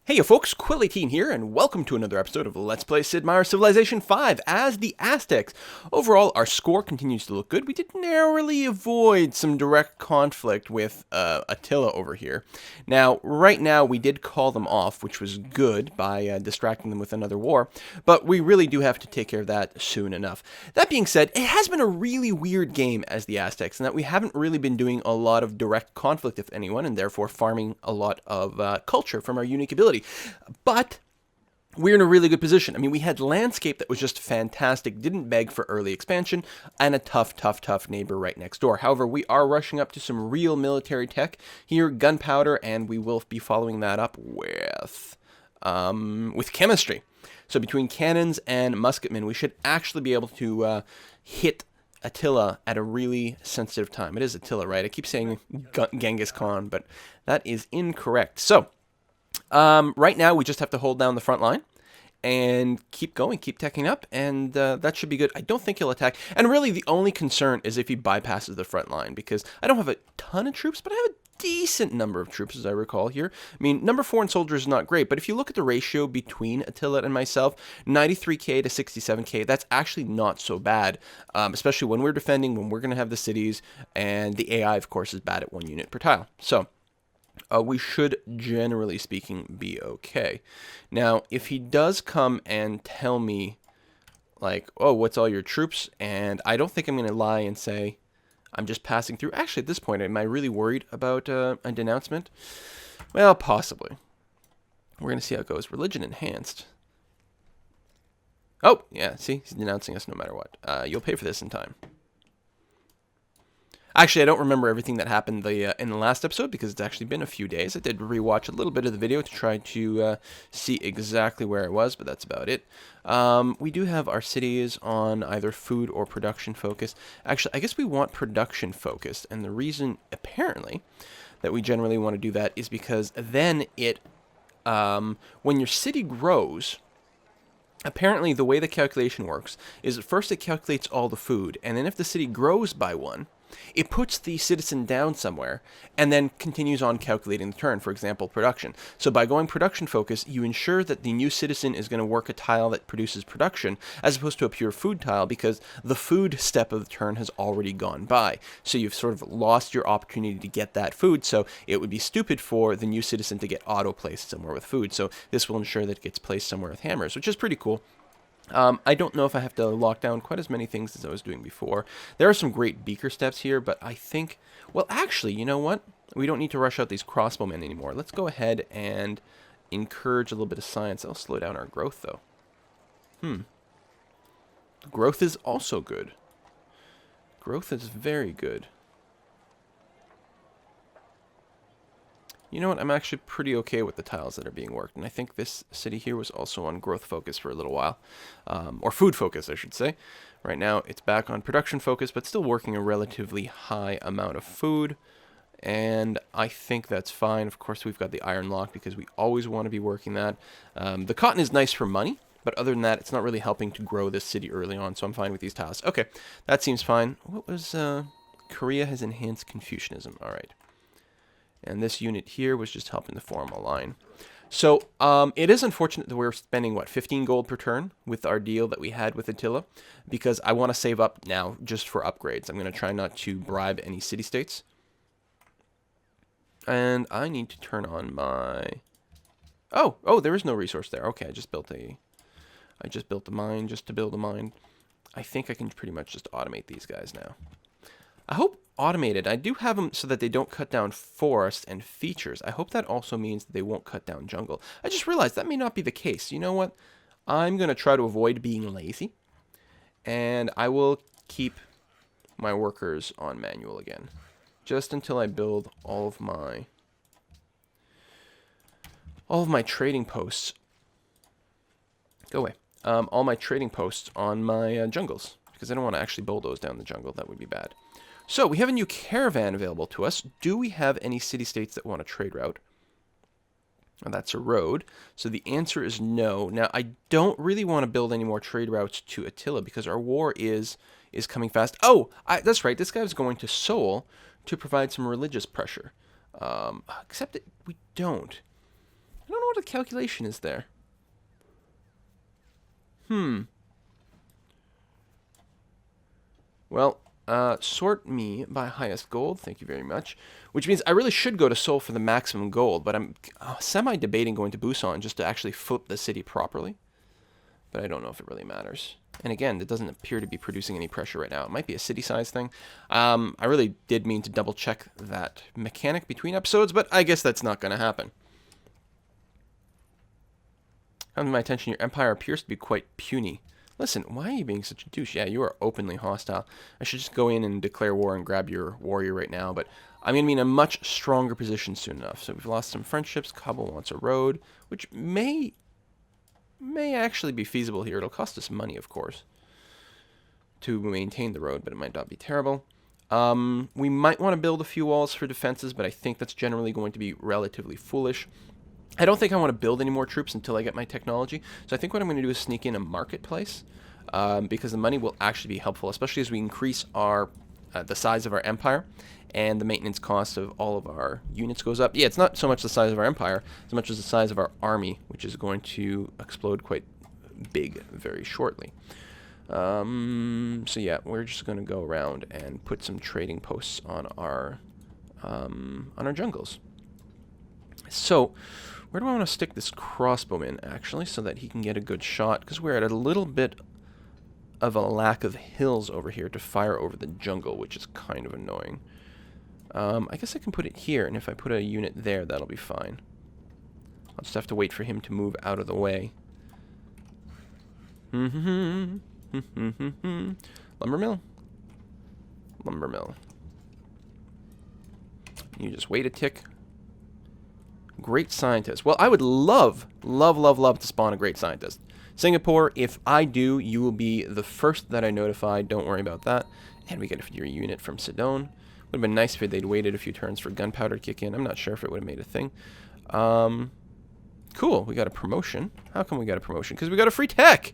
Hey you folks, Quilly18 here, and welcome to another episode of Let's Play Sid Meier's Civilization 5 as the Aztecs. Overall, our score continues to look good. We did narrowly avoid some direct conflict with Attila over here. Now, right now, we did call them off, which was good by distracting them with another war, but we really do have to take care of that soon enough. That being said, it has been a really weird game as the Aztecs, in that we haven't really been doing a lot of direct conflict with anyone, and therefore farming a lot of culture from our unique ability. But we're in a really good position. I mean, we had landscape that was just fantastic, didn't beg for early expansion, and a tough neighbor right next door. However, we are rushing up to some real military tech here, gunpowder, and we will be following that up with chemistry. So between cannons and musketmen, we should actually be able to hit Attila at a really sensitive time. It is Attila, right? I keep saying Genghis Khan, but that is incorrect. So right now, we just have to hold down the front line and keep going, keep teching up, and that should be good. I don't think he'll attack. And really, the only concern is if he bypasses the front line, because I don't have a ton of troops, but I have a decent number of troops, as I recall here. I mean, number 4 in soldiers is not great, but if you look at the ratio between Attila and myself, 93k to 67k, that's actually not so bad, especially when we're defending, when we're going to have the cities, and the AI, of course, is bad at 1 unit per tile. So we should, generally speaking, be okay. Now, if he does come and tell me, like, oh, what's all your troops? And I don't think I'm going to lie and say, I'm just passing through. Actually, at this point, am I really worried about a denouncement? Well, possibly. We're going to see how it goes. Religion enhanced. Oh, yeah, see? He's denouncing us no matter what. You'll pay for this in time. Actually, I don't remember everything that happened in the last episode because it's actually been a few days. I did rewatch a little bit of the video to try to see exactly where it was, but that's about it. We do have our cities on either food or production focus. Actually, I guess we want production focused, and the reason, apparently, that we generally want to do that is because then it, when your city grows, apparently the way the calculation works is at first it calculates all the food, and then if the city grows by 1, it puts the citizen down somewhere and then continues on calculating the turn, for example, production. So by going production focus, you ensure that the new citizen is going to work a tile that produces production as opposed to a pure food tile because the food step of the turn has already gone by. So you've sort of lost your opportunity to get that food, so it would be stupid for the new citizen to get auto-placed somewhere with food. So this will ensure that it gets placed somewhere with hammers, which is pretty cool. I don't know if I have to lock down quite as many things as I was doing before. There are some great beaker steps here, but I think, well, actually, you know what? We don't need to rush out these crossbowmen anymore. Let's go ahead and encourage a little bit of science. That'll slow down our growth, though. Growth is also good. Growth is very good. You know what, I'm actually pretty okay with the tiles that are being worked, and I think this city here was also on growth focus for a little while, or food focus, I should say. Right now, it's back on production focus, but still working a relatively high amount of food, and I think that's fine. Of course, we've got the iron lock because we always want to be working that. The cotton is nice for money, but other than that, it's not really helping to grow this city early on, so I'm fine with these tiles. Okay, that seems fine. What was, Korea has enhanced Confucianism. All right. And this unit here was just helping to form a line. So it is unfortunate that we're spending, what, 15 gold per turn with our deal that we had with Attila, because I want to save up now just for upgrades. I'm going to try not to bribe any city-states. And I need to turn on my... Oh, there is no resource there. Okay, I just built a mine just to build a mine. I think I can pretty much just automate these guys now. I hope automated. I do have them so that they don't cut down forest and features. I hope that also means that they won't cut down jungle. I just realized that may not be the case. You know what? I'm going to try to avoid being lazy, and I will keep my workers on manual again, just until I build all of my trading posts. Go away. All my trading posts on my jungles, because I don't want to actually bulldoze down the jungle. That would be bad. So, we have a new caravan available to us. Do we have any city-states that want a trade route? Well, that's a road. So the answer is no. Now, I don't really want to build any more trade routes to Attila because our war is coming fast. Oh, that's right. This guy was going to Seoul to provide some religious pressure. Except that we don't. I don't know what the calculation is there. Well, sort me by highest gold. Thank you very much. Which means I really should go to Seoul for the maximum gold, but I'm semi-debating going to Busan just to actually flip the city properly. But I don't know if it really matters. And again, it doesn't appear to be producing any pressure right now. It might be a city size thing. I really did mean to double check that mechanic between episodes, but I guess that's not going to happen. Come to my attention, your empire appears to be quite puny. Listen, why are you being such a douche? Yeah, you are openly hostile. I should just go in and declare war and grab your warrior right now, but I'm going to be in a much stronger position soon enough. So we've lost some friendships. Kabul wants a road, which may actually be feasible here. It'll cost us money, of course, to maintain the road, but it might not be terrible. We might want to build a few walls for defenses, but I think that's generally going to be relatively foolish. I don't think I want to build any more troops until I get my technology, so I think what I'm going to do is sneak in a marketplace, because the money will actually be helpful, especially as we increase our the size of our empire, and the maintenance cost of all of our units goes up. Yeah, it's not so much the size of our empire, as much as the size of our army, which is going to explode quite big very shortly. So yeah, we're just going to go around and put some trading posts on our jungles. So, where do I want to stick this crossbowman, actually, so that he can get a good shot? Because we're at a little bit of a lack of hills over here to fire over the jungle, which is kind of annoying. I guess I can put it here, and if I put a unit there, that'll be fine. I'll just have to wait for him to move out of the way. Lumber mill. Lumber mill. You just wait a tick. Great scientist. Well, I would love to spawn a great scientist. Singapore, if I do, you will be the first that I notify. Don't worry about that. And we get your unit from Sidon. Would have been nice if they'd waited a few turns for gunpowder to kick in. I'm not sure if it would have made a thing. Cool. We got a promotion. How come we got a promotion? Because we got a free tech.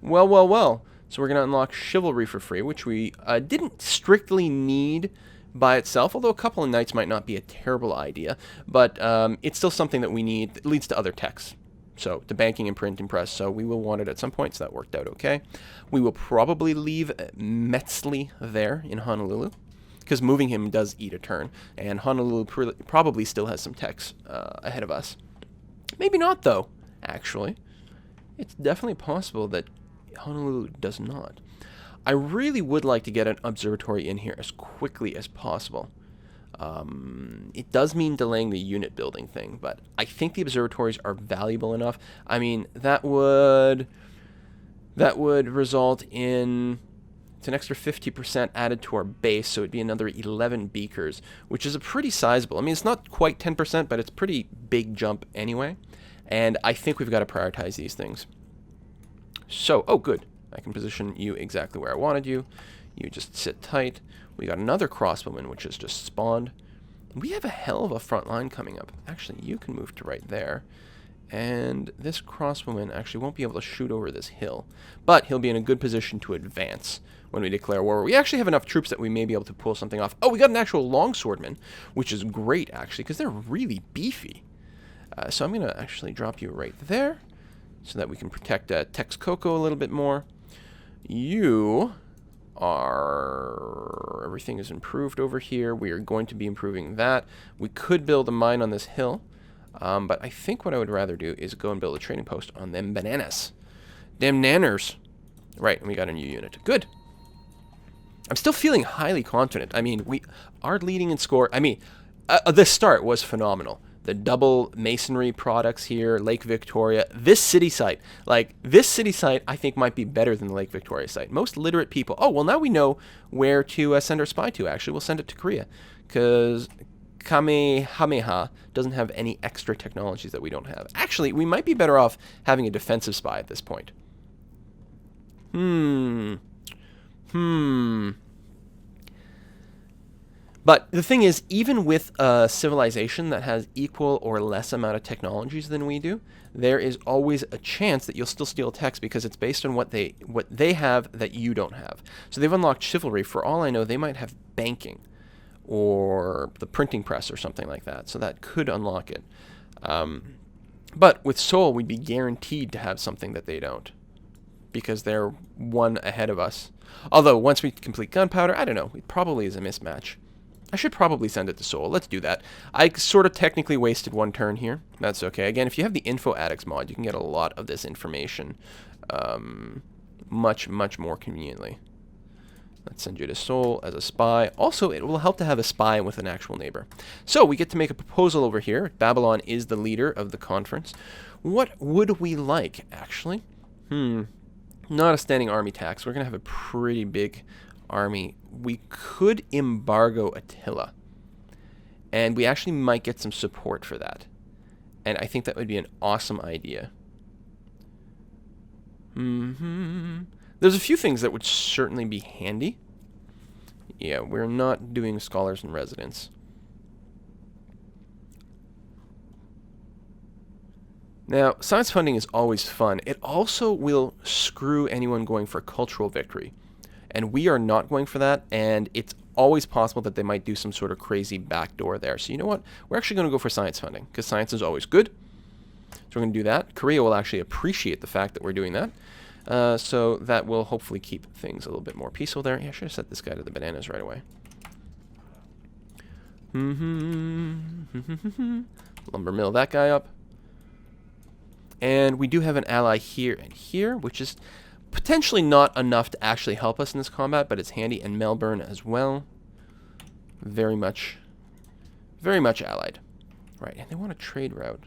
Well. So we're going to unlock chivalry for free, which we didn't strictly need by itself, although a couple of knights might not be a terrible idea, but it's still something that we need that leads to other techs. So, to banking and printing press, so we will want it at some point, so that worked out okay. We will probably leave Metzli there in Honolulu, because moving him does eat a turn, and Honolulu probably still has some techs ahead of us. Maybe not, though, actually. It's definitely possible that Honolulu does not. I really would like to get an observatory in here as quickly as possible. It does mean delaying the unit building thing, but I think the observatories are valuable enough. I mean, that would result in it's an extra 50% added to our base, so it'd be another 11 beakers, which is a pretty sizable. I mean, it's not quite 10%, but it's a pretty big jump anyway. And I think we've got to prioritize these things. So, oh, good. I can position you exactly where I wanted you. You just sit tight. We got another crossbowman, which has just spawned. We have a hell of a front line coming up. Actually, you can move to right there. And this crossbowman actually won't be able to shoot over this hill. But he'll be in a good position to advance when we declare war. We actually have enough troops that we may be able to pull something off. Oh, we got an actual longswordman, which is great, actually, because they're really beefy. So I'm going to actually drop you right there so that we can protect Texcoco a little bit more. You are... Everything is improved over here. We are going to be improving that. We could build a mine on this hill, but I think what I would rather do is go and build a trading post on them bananas. Them nanners. Right, and we got a new unit. Good. I'm still feeling highly confident. I mean, we are leading in score. I mean, the start was phenomenal. The double masonry products here, Lake Victoria, this city site, I think might be better than the Lake Victoria site. Most literate people. Oh, well, now we know where to send our spy to, actually. We'll send it to Korea, because Kamehameha doesn't have any extra technologies that we don't have. Actually, we might be better off having a defensive spy at this point. But the thing is, even with a civilization that has equal or less amount of technologies than we do, there is always a chance that you'll still steal text because it's based on what they have that you don't have. So they've unlocked chivalry. For all I know, they might have banking or the printing press or something like that. So that could unlock it. But with Seoul, we'd be guaranteed to have something that they don't, because they're one ahead of us. Although, once we complete gunpowder, I don't know, it probably is a mismatch. I should probably send it to Seoul. Let's do that. I sort of technically wasted one turn here. That's okay. Again, if you have the Info Addicts mod, you can get a lot of this information much, much more conveniently. Let's send you to Seoul as a spy. Also, it will help to have a spy with an actual neighbor. So, we get to make a proposal over here. Babylon is the leader of the conference. What would we like, actually? Not a standing army tax. We're going to have a pretty big army. We could embargo Attila. And we actually might get some support for that. And I think that would be an awesome idea. There's a few things that would certainly be handy. Yeah, we're not doing scholars in residence. Now, science funding is always fun. It also will screw anyone going for cultural victory. And we are not going for that, and it's always possible that they might do some sort of crazy backdoor there. So you know what? We're actually going to go for science funding, because science is always good. So we're going to do that. Korea will actually appreciate the fact that we're doing that. So that will hopefully keep things a little bit more peaceful there. Yeah, I should have set this guy to the bananas right away. Lumber mill that guy up. And we do have an ally here and here, which is potentially not enough to actually help us in this combat, but it's handy. And Melbourne as well. Very much allied. Right, and they want a trade route.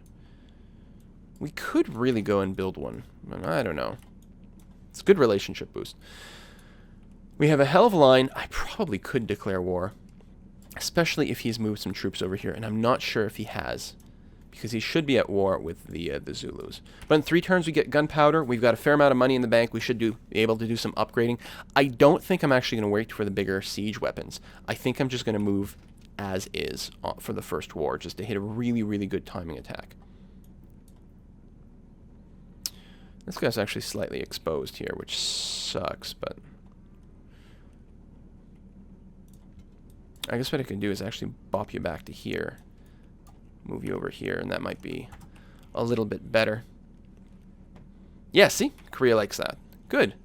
We could really go and build one. I don't know. It's a good relationship boost. We have a hell of a line. I probably could declare war, especially if he's moved some troops over here, and I'm not sure if he has, because he should be at war with the Zulus. But in 3 turns we get gunpowder. We've got a fair amount of money in the bank. We should be able to do some upgrading. I don't think I'm actually going to wait for the bigger siege weapons. I think I'm just going to move as is for the first war, just to hit a really, really good timing attack. This guy's actually slightly exposed here, which sucks, but I guess what I can do is actually bop you back to here. Move you over here, and that might be a little bit better. Yeah, see? Korea likes that. Good.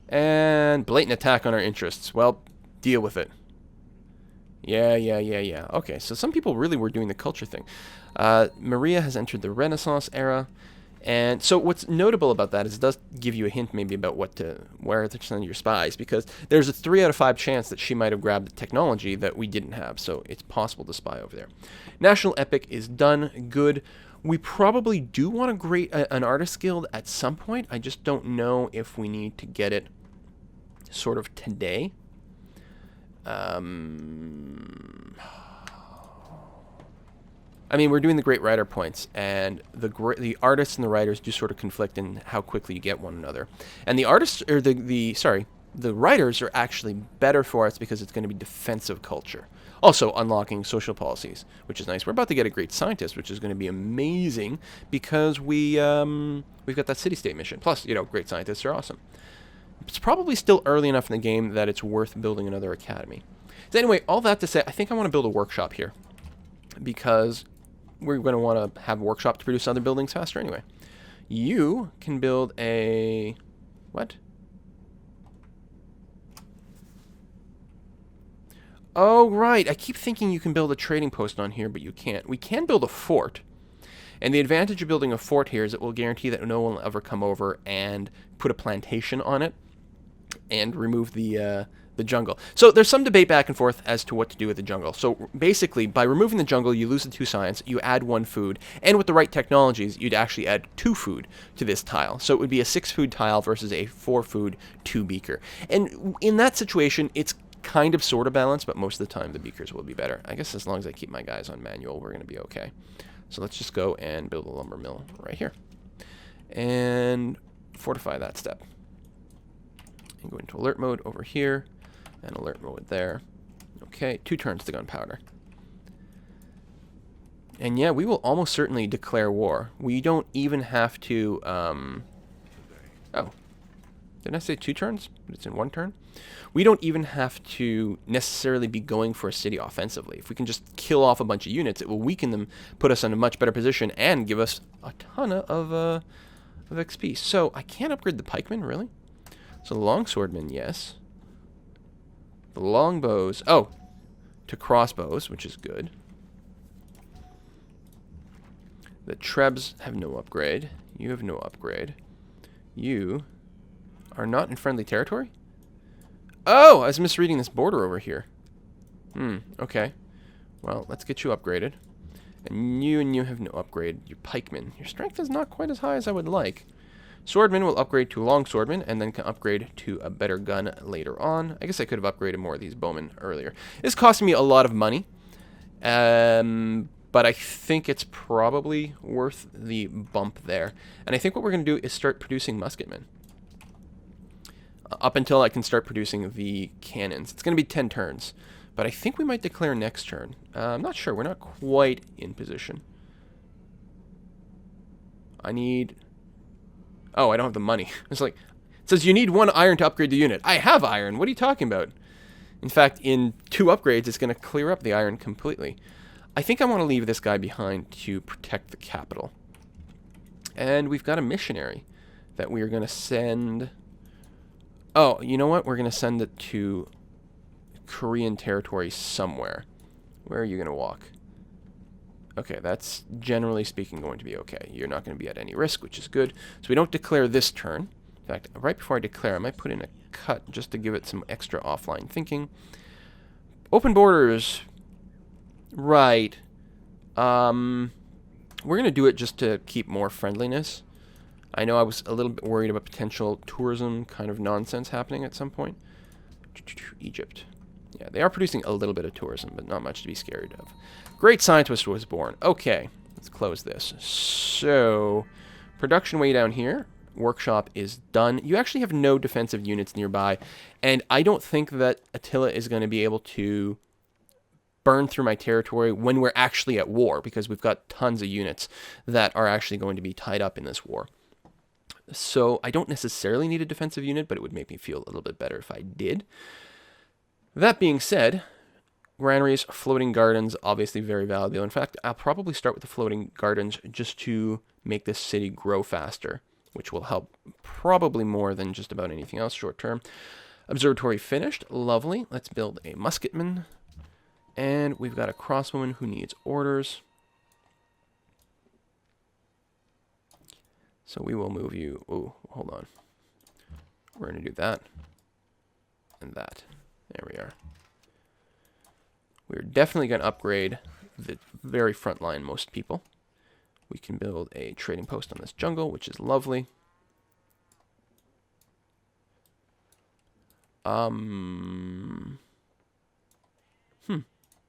And blatant attack on our interests. Well, deal with it. Yeah. Okay, so some people really were doing the culture thing. Maria has entered the Renaissance era. And so what's notable about that is it does give you a hint maybe about where to send your spies, because there's a 3 out of 5 chance that she might have grabbed the technology that we didn't have, so it's possible to spy over there. National Epic is done. Good. We probably do want an artist guild at some point. I just don't know if we need to get it sort of today. I mean, we're doing the great writer points, and the artists and the writers do sort of conflict in how quickly you get one another. And the artists, or the writers are actually better for us because it's going to be defensive culture. Also, unlocking social policies, which is nice. We're about to get a great scientist, which is going to be amazing because we've got that city-state mission. Plus, great scientists are awesome. It's probably still early enough in the game that it's worth building another academy. So anyway, all that to say, I think I want to build a workshop here, because we're going to want to have a workshop to produce other buildings faster anyway. You can build a... What? Oh, right. I keep thinking you can build a trading post on here, but you can't. We can build a fort. And the advantage of building a fort here is it will guarantee that no one will ever come over and put a plantation on it and remove the jungle. So there's some debate back and forth as to what to do with the jungle. So basically, by removing the jungle, you lose the 2 science, you add 1 food, and with the right technologies, you'd actually add 2 food to this tile. So it would be a 6 food tile versus a 4 food 2 beaker. And in that situation, it's kind of sort of balanced, but most of the time the beakers will be better. I guess as long as I keep my guys on manual, we're going to be okay. So let's just go and build a lumber mill right here. And fortify that step. And go into alert mode over here. And alert mode there. Okay, 2 turns to gunpowder. And yeah, we will almost certainly declare war. We don't even have to, oh. Didn't I say 2 turns? But it's in 1 turn. We don't even have to necessarily be going for a city offensively. If we can just kill off a bunch of units, it will weaken them, put us in a much better position, and give us a ton of XP. So I can't upgrade the pikemen, really? So the longswordmen, yes. The longbows, oh, to crossbows, which is good. The trebs have no upgrade. You have no upgrade. You are not in friendly territory? Oh, I was misreading this border over here. Okay. Well, let's get you upgraded. And you have no upgrade. Your pikemen. Your strength is not quite as high as I would like. Swordman will upgrade to a longswordman, and then can upgrade to a better gun later on. I guess I could have upgraded more of these bowmen earlier. This cost me a lot of money. But I think it's probably worth the bump there. And I think what we're going to do is start producing musketmen. Up until I can start producing the cannons. It's going to be 10 turns. But I think we might declare next turn. I'm not sure. We're not quite in position. I need... Oh, I don't have the money. It's like... It says you need 1 iron to upgrade the unit. I have iron. What are you talking about? In fact, in 2 upgrades, it's going to clear up the iron completely. I think I want to leave this guy behind to protect the capital. And we've got a missionary that we are going to send... Oh, you know what? We're going to send it to Korean territory somewhere. Where are you going to walk? Okay, that's generally speaking going to be okay. You're not going to be at any risk, which is good. So we don't declare this turn. In fact, right before I declare, I might put in a cut just to give it some extra offline thinking. Open borders... Right. We're going to do it just to keep more friendliness. I know I was a little bit worried about potential tourism kind of nonsense happening at some point. Egypt. Yeah, they are producing a little bit of tourism, but not much to be scared of. Great scientist was born. Okay, let's close this. So, production way down here. Workshop is done. You actually have no defensive units nearby, and I don't think that Attila is going to be able to burn through my territory when we're actually at war, because we've got tons of units that are actually going to be tied up in this war. So I don't necessarily need a defensive unit, but it would make me feel a little bit better if I did. That being said, granaries, floating gardens, obviously very valuable. In fact, I'll probably start with the floating gardens just to make this city grow faster, which will help probably more than just about anything else short term. Observatory finished. Lovely. Let's build a musketman. And we've got a crossbowman who needs orders. So we will move you... Oh, hold on. We're going to do that. And that. There we are. We're definitely going to upgrade the very front line, most people. We can build a trading post on this jungle, which is lovely.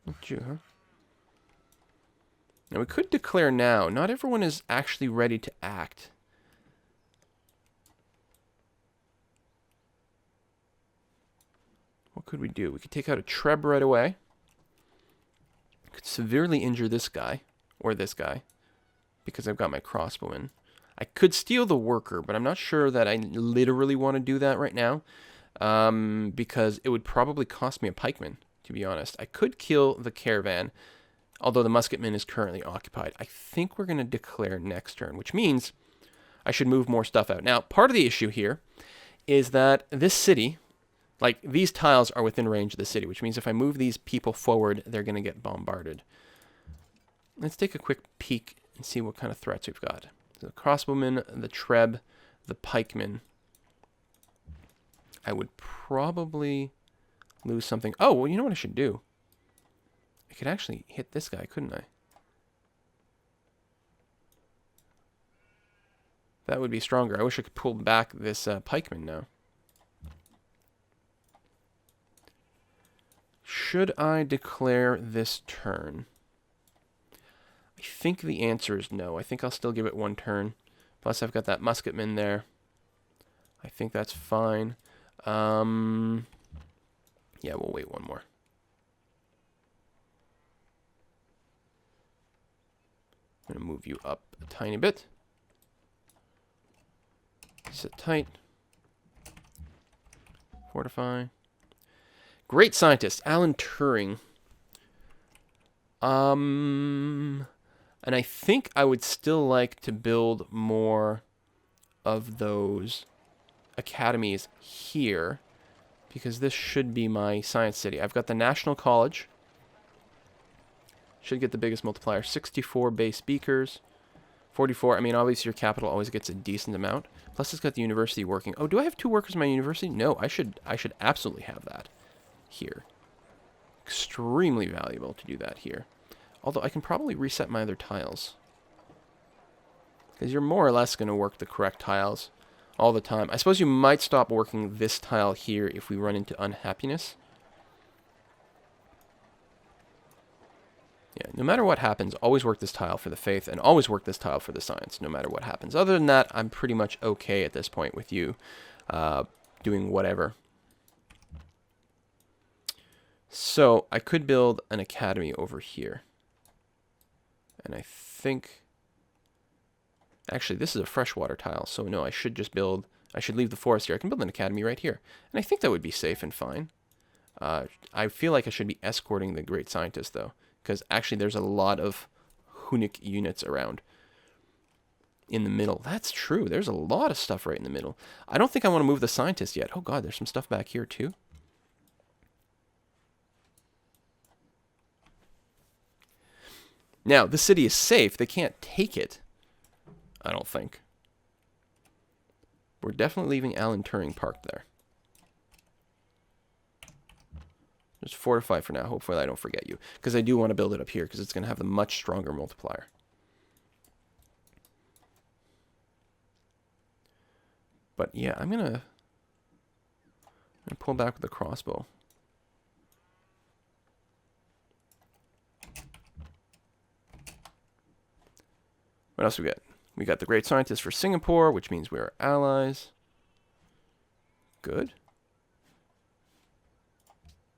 Not you, huh? Now we could declare now. Not everyone is actually ready to act. What could we do? We could take out a Treb right away. Could severely injure this guy, or this guy, because I've got my crossbowman. I could steal the worker, but I'm not sure that I literally want to do that right now, because it would probably cost me a pikeman, to be honest. I could kill the caravan, although the musketman is currently occupied. I think we're going to declare next turn, which means I should move more stuff out. Now, part of the issue here is that this city, like, these tiles are within range of the city, which means if I move these people forward, they're going to get bombarded. Let's take a quick peek and see what kind of threats we've got. The crossbowman, the treb, the pikeman. I would probably lose something. Oh, well, you know what I should do? I could actually hit this guy, couldn't I? That would be stronger. I wish I could pull back this pikeman now. Should I declare this turn? I think the answer is no. I think I'll still give it 1 turn. Plus, I've got that musketman there. I think that's fine. Yeah, we'll wait 1 more. I'm going to move you up a tiny bit. Sit tight. Fortify. Great scientist, Alan Turing. And I think I would still like to build more of those academies here, because this should be my science city. I've got the National College. Should get the biggest multiplier. 64 base beakers. 44. I mean, obviously your capital always gets a decent amount. Plus it's got the university working. Oh, do I have 2 workers in my university? No, I should absolutely have that here. Extremely valuable to do that here. Although I can probably reset my other tiles, because you're more or less going to work the correct tiles all the time. I suppose you might stop working this tile here if we run into unhappiness. Yeah, no matter what happens, always work this tile for the faith, and always work this tile for the science, no matter what happens. Other than that, I'm pretty much okay at this point with you doing whatever. So, I could build an academy over here. And I think... Actually, this is a freshwater tile, so no, I should leave the forest here. I can build an academy right here. And I think that would be safe and fine. I feel like I should be escorting the great scientist, though, because actually there's a lot of Hunnic units around in the middle. That's true. There's a lot of stuff right in the middle. I don't think I want to move the scientist yet. Oh god, there's some stuff back here too. Now, the city is safe. They can't take it, I don't think. We're definitely leaving Alan Turing parked there. Just fortify for now. Hopefully I don't forget you, because I do want to build it up here, because it's going to have the much stronger multiplier. But yeah, I'm gonna pull back with the crossbow. What else we got? We got the great scientist for Singapore, which means we're allies. Good.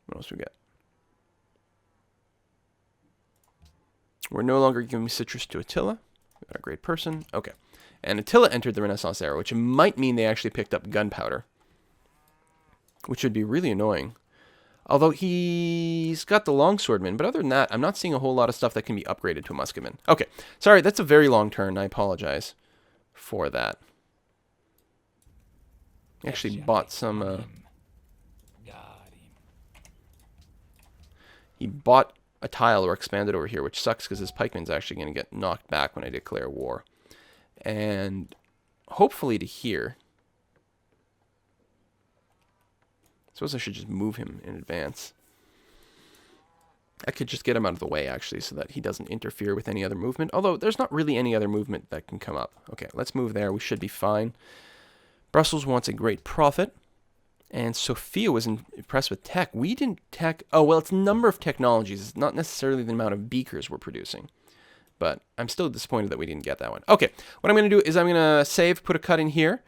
What else we got? We're no longer giving citrus to Attila. We got a great person. Okay. And Attila entered the Renaissance era, which might mean they actually picked up gunpowder, which would be really annoying. Although he's got the longswordman, but other than that, I'm not seeing a whole lot of stuff that can be upgraded to a musketman. Okay, sorry, that's a very long turn. I apologize for that. Actually bought some... He bought a tile or expanded over here, which sucks because his pikeman's actually going to get knocked back when I declare war. And hopefully to here. I suppose I should just move him in advance. I could just get him out of the way, actually, so that he doesn't interfere with any other movement. Although, there's not really any other movement that can come up. Okay, let's move there. We should be fine. Brussels wants a great profit. And Sophia was impressed with tech. We didn't tech... Oh, well, it's number of technologies. It's not necessarily the amount of beakers we're producing. But I'm still disappointed that we didn't get that one. Okay, what I'm going to do is I'm going to save, put a cut in here.